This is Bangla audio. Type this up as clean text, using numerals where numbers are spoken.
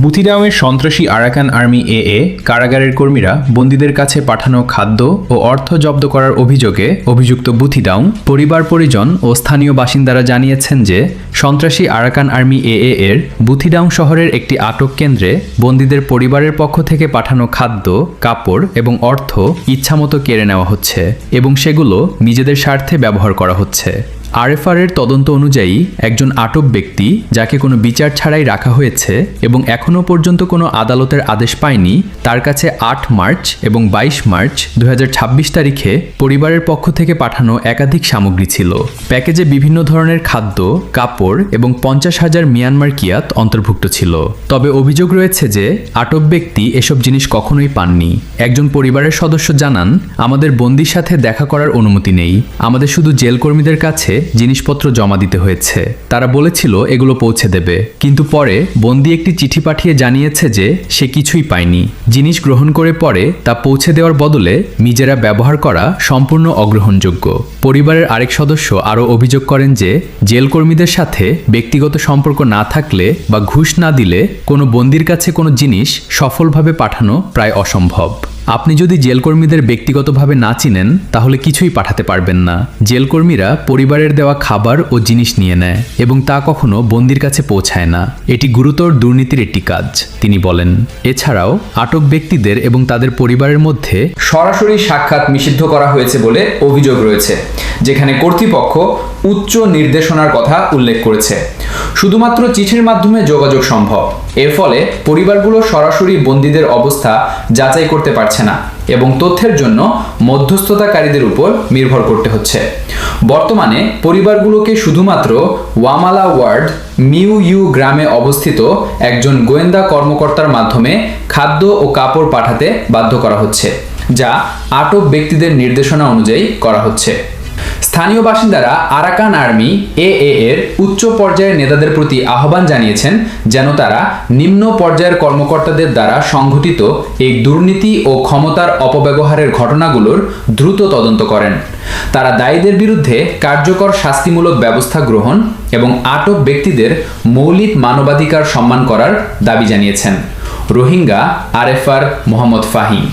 বুথিডাউনের সন্ত্রাসী আরাকান আর্মি এএ কারাগারের কর্মীরা বন্দীদের কাছে পাঠানো খাদ্য ও অর্থ জব্দ করার অভিযোগে অভিযুক্ত বুথিডাউন পরিবার পরিজন ও স্থানীয় বাসিন্দারা জানিয়েছেন যে সন্ত্রাসী আরাকান আর্মি এএ এর বুথিডাউন শহরের একটি আটক কেন্দ্রে বন্দীদের পরিবারের পক্ষ থেকে পাঠানো খাদ্য, কাপড় এবং অর্থ ইচ্ছামতো কেড়ে নেওয়া হচ্ছে এবং সেগুলো নিজেদের স্বার্থে ব্যবহার করা হচ্ছে। আরএফআর-এর তদন্ত অনুযায়ী একজন আটক ব্যক্তি যাকে কোনো বিচার ছাড়াই রাখা হয়েছে এবং এখনও পর্যন্ত কোনো আদালতের আদেশ পায়নি, তার কাছে ৮ মার্চ এবং ২২ মার্চ ২০২৬ তারিখে পরিবারের পক্ষ থেকে পাঠানো একাধিক সামগ্রী ছিল। প্যাকেজে বিভিন্ন ধরনের খাদ্য, কাপড় এবং ৫০,০০০ মিয়ানমার কিয়াত অন্তর্ভুক্ত ছিল। তবে অভিযোগ রয়েছে যে আটক ব্যক্তি এসব জিনিস কখনোই পাননি। একজন পরিবারের সদস্য জানান, আমাদের বন্দির সাথে দেখা করার অনুমতি নেই, আমাদের শুধু জেল কর্মীদের কাছে জিনিসপত্র জমা দিতে হয়েছে। তারা বলেছিল এগুলো পৌঁছে দেবে, কিন্তু পরে বন্দি একটি চিঠি পাঠিয়ে জানিয়েছে যে সে কিছুই পায়নি। জিনিস গ্রহণ করে পরে তা পৌঁছে দেওয়ার বদলে নিজেরা ব্যবহার করা সম্পূর্ণ অগ্রহণযোগ্য। পরিবারের আরেক সদস্য আরও অভিযোগ করেন যে জেল কর্মীদের সাথে ব্যক্তিগত সম্পর্ক না থাকলে বা ঘুষ না দিলে কোনো বন্দির কাছে কোনো জিনিস সফলভাবে পাঠানো প্রায় অসম্ভব। আপনি যদি জেলকর্মীদের ব্যক্তিগতভাবে না চিনেন তাহলে কিছুই পাঠাতে পারবেন না। জেলকর্মীরা পরিবারের দেওয়া খাবার ও জিনিস নিয়ে নেয় এবং তা কখনো বন্দির কাছে পৌঁছায় না। এটি গুরুতর দুর্নীতির একটি কাজ, তিনি বলেন। এছাড়াও আটক ব্যক্তিদের এবং তাদের পরিবারের মধ্যে সরাসরি সাক্ষাৎ নিষিদ্ধ করা হয়েছে বলে অভিযোগ রয়েছে, যেখানে কর্তৃপক্ষ উচ্চ নির্দেশনার কথা উল্লেখ করেছে। শুধুমাত্র চিঠির মাধ্যমে যোগাযোগ সম্ভব। এর ফলে পরিবারগুলো সরাসরি বন্দীদের অবস্থা যাচাই করতে পারছে না এবং তথ্যের জন্য মধ্যস্থতাকারীদের উপর নির্ভর করতে হচ্ছে। বর্তমানে পরিবারগুলোকে শুধুমাত্র ওয়ামালা ওয়ার্ড মিউ ইউ গ্রামে অবস্থিত একজন গোয়েন্দা কর্মকর্তার মাধ্যমে খাদ্য ও কাপড় পাঠাতে বাধ্য করা হচ্ছে, যা আটক ব্যক্তিদের নির্দেশনা অনুযায়ী করা হচ্ছে। স্থানীয় বাসিন্দারা আরাকান আর্মি এএ এর উচ্চ পর্যায়ের নেতাদের প্রতি আহ্বান জানিয়েছেন যেন তারা নিম্ন পর্যায়ের কর্মকর্তাদের দ্বারা সংঘটিত এই দুর্নীতি ও ক্ষমতার অপব্যবহারের ঘটনাগুলোর দ্রুত তদন্ত করেন। তারা দায়ীদের বিরুদ্ধে কার্যকর শাস্তিমূলক ব্যবস্থা গ্রহণ এবং আটক ব্যক্তিদের মৌলিক মানবাধিকার সম্মান করার দাবি জানিয়েছেন। রোহিঙ্গা আরএফআর মোহাম্মদ ফাহিম।